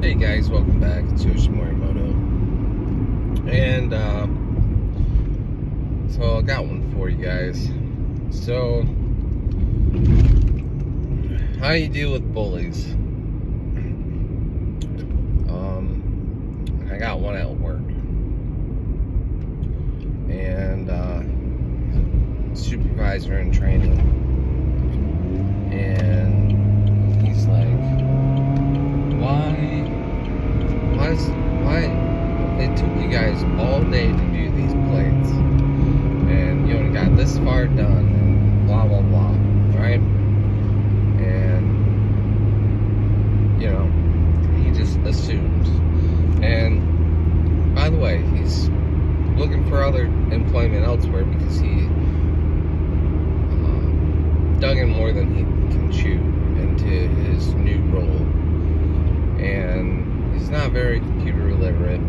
Hey guys, welcome back. It's Yoshi Morimoto. And so I got one for you guys. So, how do you deal with bullies? I got one at work. And supervisor in training. And he's like, why it took you guys all day to do these plates, and you only got this far done, and blah blah blah, right? And he just assumes. And by the way, he's looking for other employment elsewhere because he dug in more than he can chew into his new role. And he's not very computer literate,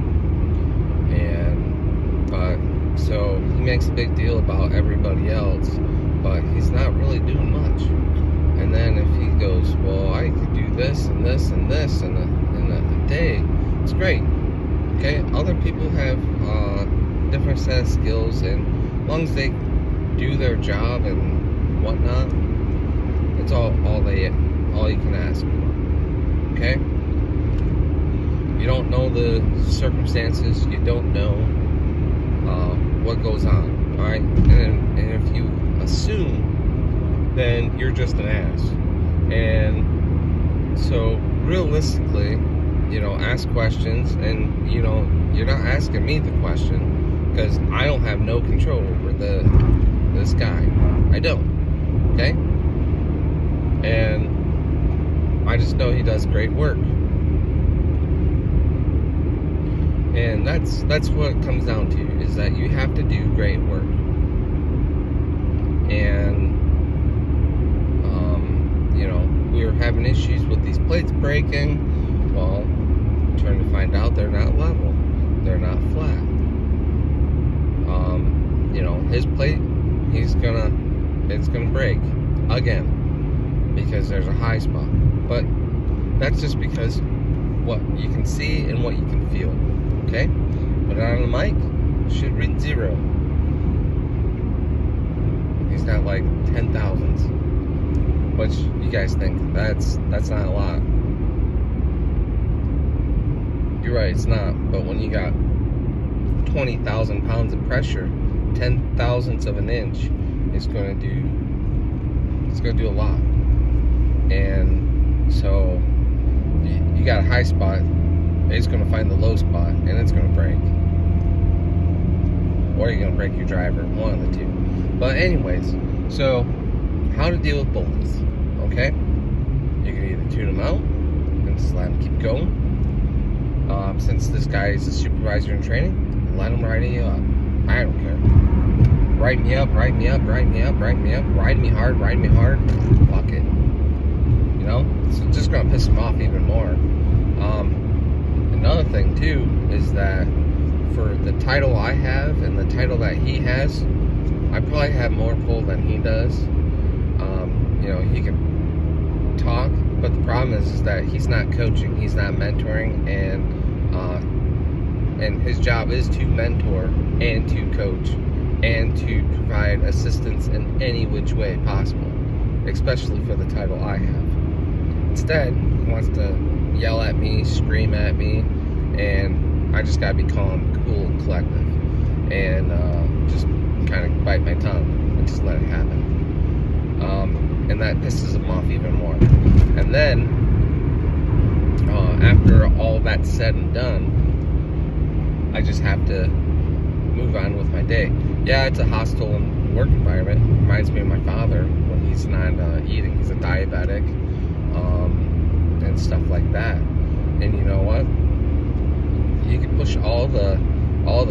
but so he makes a big deal about everybody else, but he's not really doing much. And then if he goes, well, I could do this and this and this in a day, it's great. Okay, other people have different set of skills, and as long as they do their job and whatnot, it's all you can ask for. Okay. You don't know the circumstances. You don't know what goes on. All right, and if you assume, then you're just an ass. And so, realistically, ask questions. And you're not asking me the question because I don't have no control over this guy. I don't. Okay, and I just know he does great work. And that's what it comes down to, is that you have to do great work. And we were having issues with these plates breaking. Well, trying to find out they're not level, they're not flat. His plate, it's gonna break again because there's a high spot. But that's just because what you can see and what you can feel. Okay? Put it on the mic, should read 0. He's got like 10,000s. Which you guys think that's not a lot. You're right, it's not. But when you got 20,000 pounds of pressure, 10,000ths of an inch is gonna do a lot. And so you got a high spot, it's going to find the low spot, and it's going to break. Or you're going to break your driver, one of the two. But anyways, so how to deal with bullies, okay? You can either tune them out and just let them keep going. Since this guy is a supervisor in training, let him ride you up. I don't care. Ride me up, ride me up, ride me up, ride me up, ride me hard, fuck it. It's just going to piss him off even more. Another thing too is that for the title I have and the title that he has, I probably have more pull than he does. He can talk, but the problem is that he's not coaching, he's not mentoring, and his job is to mentor and to coach and to provide assistance in any which way possible, especially for the title I have. Instead, he wants to yell at me, scream at me, and I just gotta be calm, cool, and collective, and just kind of bite my tongue and just let it happen. And that pisses him off even more. And then, after all that's said and done, I just have to move on with my day. Yeah, it's a hostile work environment. It reminds me of my father when he's not eating. He's a diabetic. And stuff like that. And you know what? You can push all the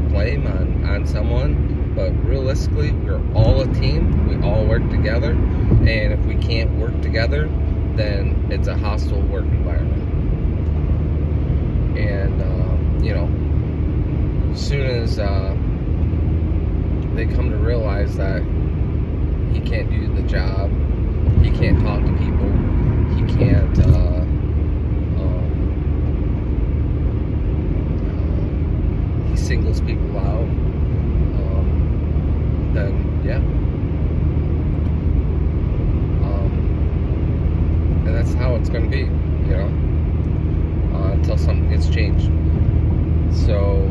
blame on someone, but realistically, we're all a team. We all work together, and if we can't work together, then it's a hostile work environment. And as soon as they come to realize that he can't do the job, he can't talk to people, he can't those people out, then yeah. And that's how it's going to be, until something gets changed. So,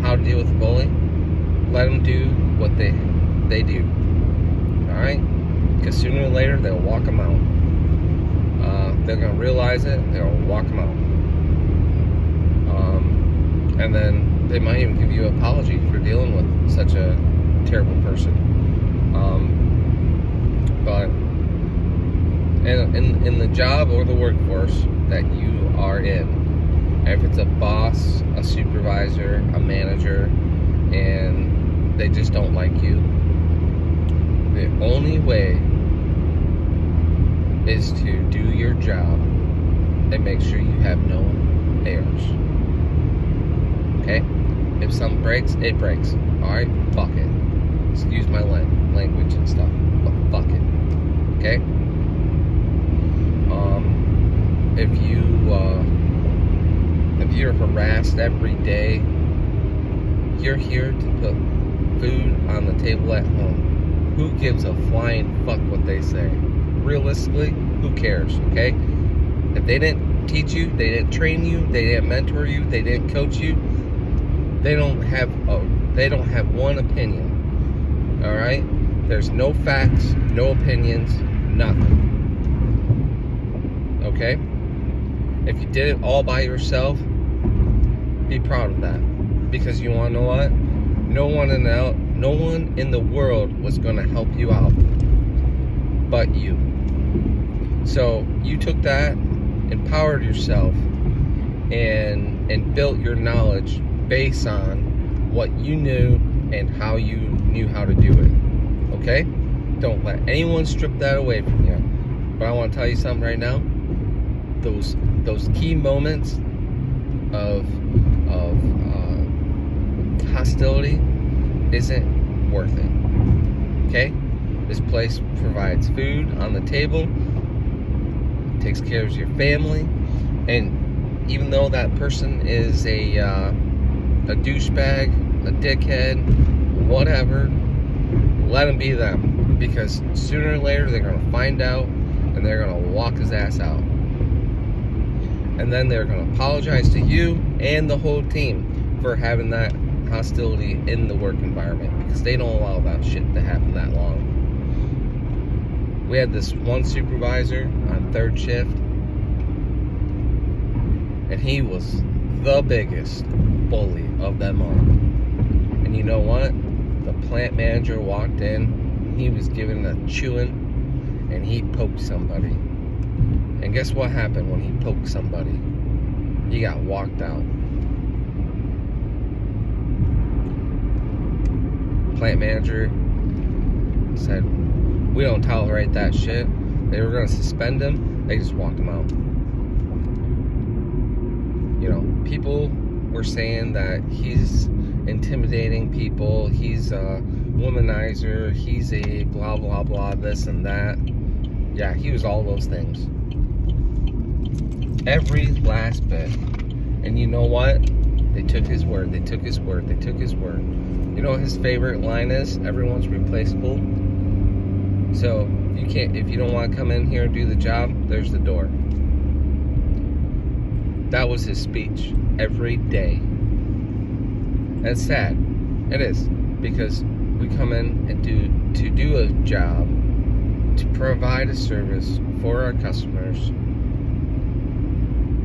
how to deal with a bully? Let them do what they do. Alright? Because sooner or later, they'll walk them out. They're going to realize it, they'll walk them out. And then they might even give you an apology for dealing with such a terrible person. But in the job or the workforce that you are in, if it's a boss, a supervisor, a manager, and they just don't like you, the only way is to do your job and make sure you have no errors. Okay? If something breaks, it breaks. Alright? Fuck it. Excuse my language and stuff, but fuck it. Okay? If you're harassed every day, you're here to put food on the table at home. Who gives a flying fuck what they say? Realistically, who cares, okay? If they didn't teach you, they didn't train you, they didn't mentor you, they didn't coach you, they don't have one opinion. All right? There's no facts, no opinions, nothing. Okay? If you did it all by yourself, be proud of that. Because you want to know what? No one in the world was going to help you out but you. So you took that, empowered yourself, and built your knowledge based on what you knew and how you knew how to do it. Okay? Don't let anyone strip that away from you. But I want to tell you something right now. Those key moments of hostility isn't worth it. Okay? This place provides food on the table, takes care of your family, and even though that person is a douchebag, a dickhead, whatever, let them be them, because sooner or later they're going to find out and they're going to walk his ass out. And then they're going to apologize to you and the whole team for having that hostility in the work environment, because they don't allow that shit to happen that long. We had this one supervisor on third shift, and he was the biggest bully of them all. And you know what? The plant manager walked in, he was given a chewing, and he poked somebody. And guess what happened when he poked somebody? He got walked out. Plant manager said, "We don't tolerate that shit." They were going to suspend him. They just walked him out. People were saying that he's intimidating people. He's a womanizer. He's a blah, blah, blah, this and that. Yeah, he was all those things. Every last bit. And you know what? They took his word. They took his word. They took his word. You know what his favorite line is? Everyone's replaceable. So if you don't want to come in here and do the job, there's the door. That was his speech every day. And it's sad. It is. Because we come in and do a job, to provide a service for our customers,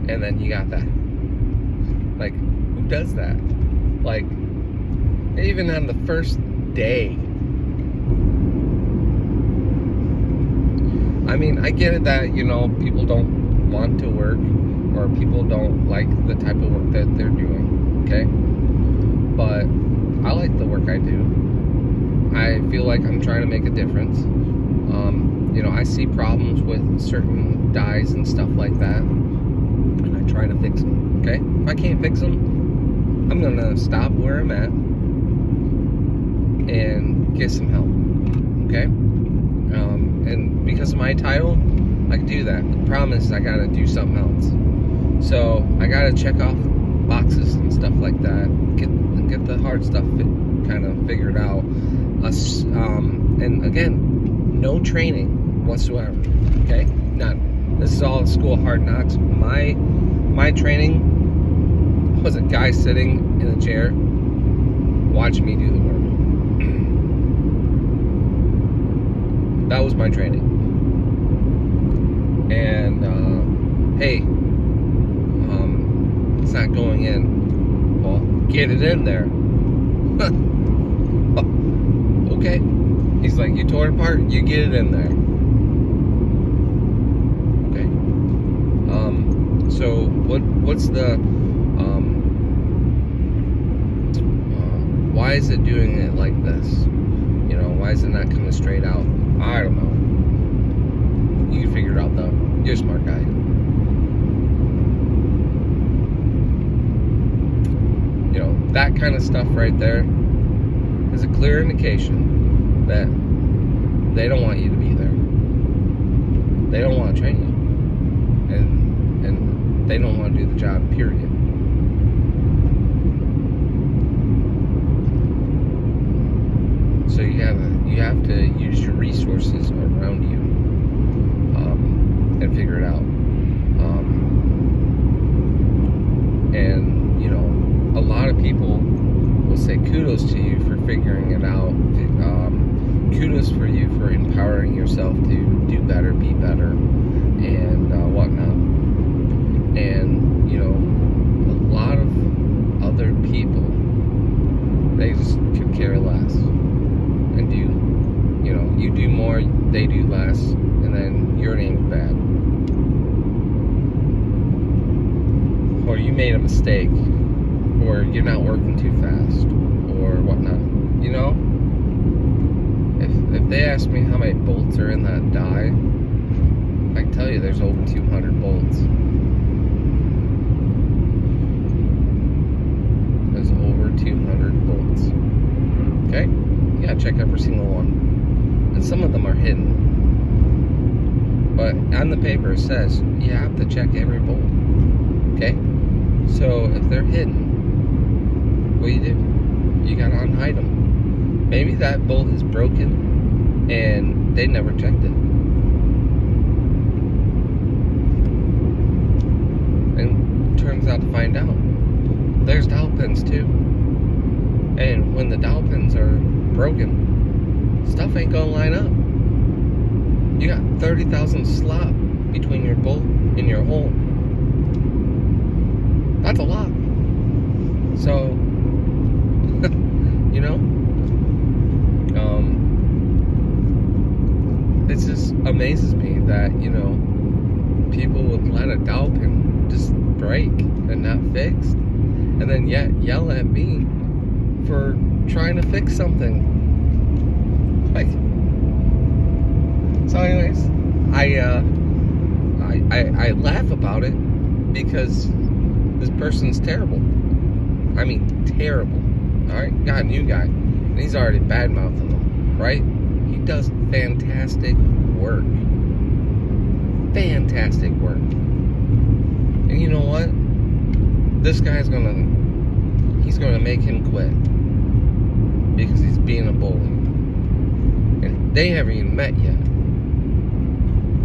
and then you got that. Like, who does that? Like, even on the first day. I mean, I get it that, people don't want to work, or people don't like the type of work that they're doing, okay? But I like the work I do. I feel like I'm trying to make a difference. I see problems with certain dyes and stuff like that, and I try to fix them, okay? If I can't fix them, I'm gonna stop where I'm at and get some help, okay? And because of my title, I can do that. The problem is I gotta do something else. So I gotta check off boxes and stuff like that, get get the hard stuff kind of figured out. And again, no training whatsoever. Okay, none. This is all school hard knocks. My training was a guy sitting in a chair watching me do the work. That was my training. And hey, it's not going in. Well, get it in there. Okay. He's like, you tore it apart, you get it in there. Okay. So what's the why is it doing it like this? You know, why is it not coming straight out? I don't know. You can figure it out though. You're a smart guy. You know, that kind of stuff right there is a clear indication that they don't want you to be there. They don't want to train you. And they don't want to do the job, period. So you have to use your resources around you and figure it out. And you know, a lot of people will say kudos to you for figuring it out. Kudos for you for empowering yourself to do better, be better, and whatnot. And you know, a lot of other people, they just could care less. And you know, you do more, they do less, and then your name's bad. Or you made a mistake, or you're not working too fast, or whatnot. You know, if they ask me how many bolts are in that die, I can tell you there's over 200 bolts. There's over 200 bolts. Okay? You gotta check every single one. And some of them are hidden. But on the paper it says you have to check every bolt. Okay? So if they're hidden, what do? You gotta unhide them. Maybe that bolt is broken and they never checked it. And turns out to find out there's dowel pins too. And when the dowel pins are broken, stuff ain't gonna line up. You got 30,000 slop between your bolt and your hole. That's a lot. So, you know, it just amazes me that, you know, people would let a dowel pin just break and not fixed, and then yet yell at me for trying to fix something. Like, so anyways, I laugh about it because this person's terrible. I mean, terrible. Alright, got a new guy, and he's already bad-mouthing them, right? He does fantastic work. Fantastic work. And you know what? This guy's he's gonna make him quit. Because he's being a bully. And they haven't even met yet.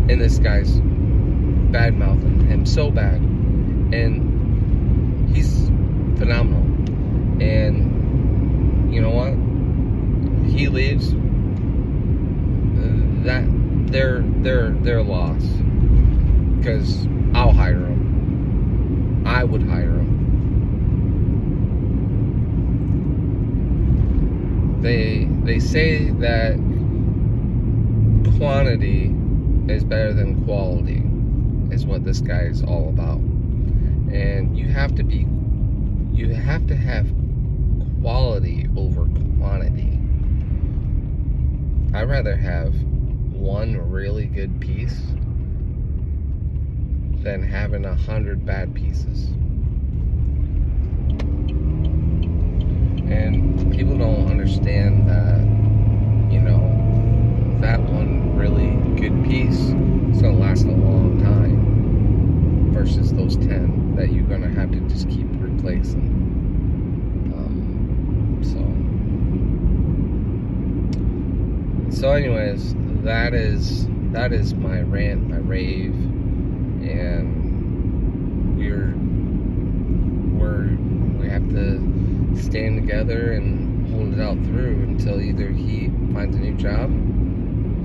And this guy's bad-mouthing him so bad. And he's phenomenal. And you know what? He leaves. That they're lost. Because I'll hire him. I would hire him. They say that quantity is better than quality, is what this guy is all about. And you have to have quality over quantity. I'd rather have one really good piece than having 100 bad pieces. And people don't understand that, you know, that one really good piece is going to last a long time versus those 10 that you're going to have to just keep replacing. So anyways, that is my rant, my rave, and we have to stand together and hold it out through until either he finds a new job,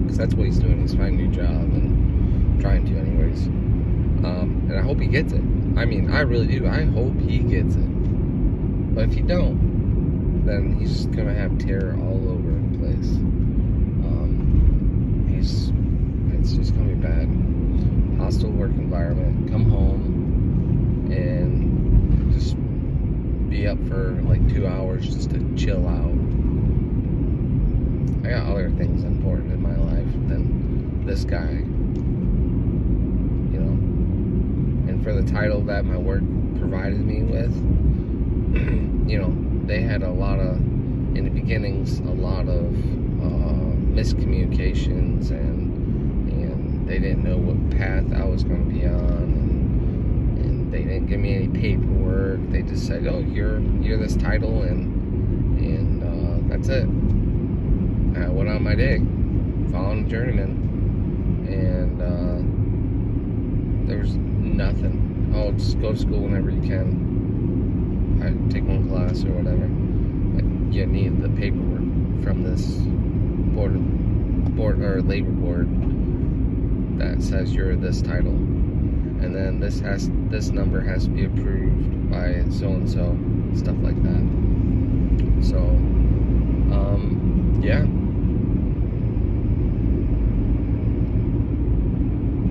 because that's what he's doing, he's finding a new job and trying to anyways, and I hope he gets it. I mean, I really do. I hope he gets it. But if he don't, then he's just gonna have terror all over the place. It's just gonna be bad. Hostile work environment. Come home and just be up for like 2 hours just to chill out. I got other things important in my life than this guy, you know. And for the title that my work provided me with, you know, they had a lot of, in the beginnings, a lot of miscommunications, and they didn't know what path I was going to be on, and they didn't give me any paperwork. They just said, "Oh, you're this title," and that's it. I went on my day, following the journeyman, and there was nothing. Oh, just go to school whenever you can. I take one class or whatever. You need the paperwork from this board or labor board that says you're this title, and then this number has to be approved by so and so, stuff like that. So yeah.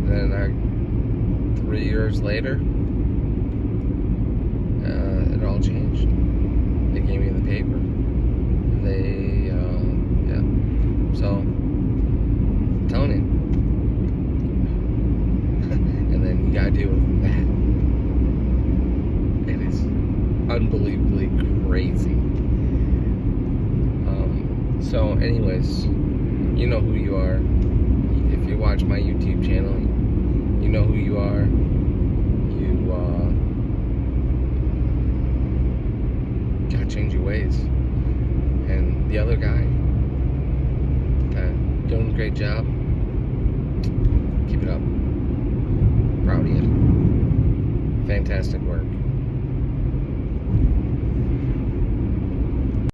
Then 3 years later, it all changed. They gave me the paper. Yeah. So, I'm telling you. And then you gotta deal with that. It is unbelievably crazy. So, anyways, you know who you are. If you watch my YouTube channel, you know who you are. Gotta change your ways. And the other guy, doing a great job. Keep it up. Proud of you. Fantastic work.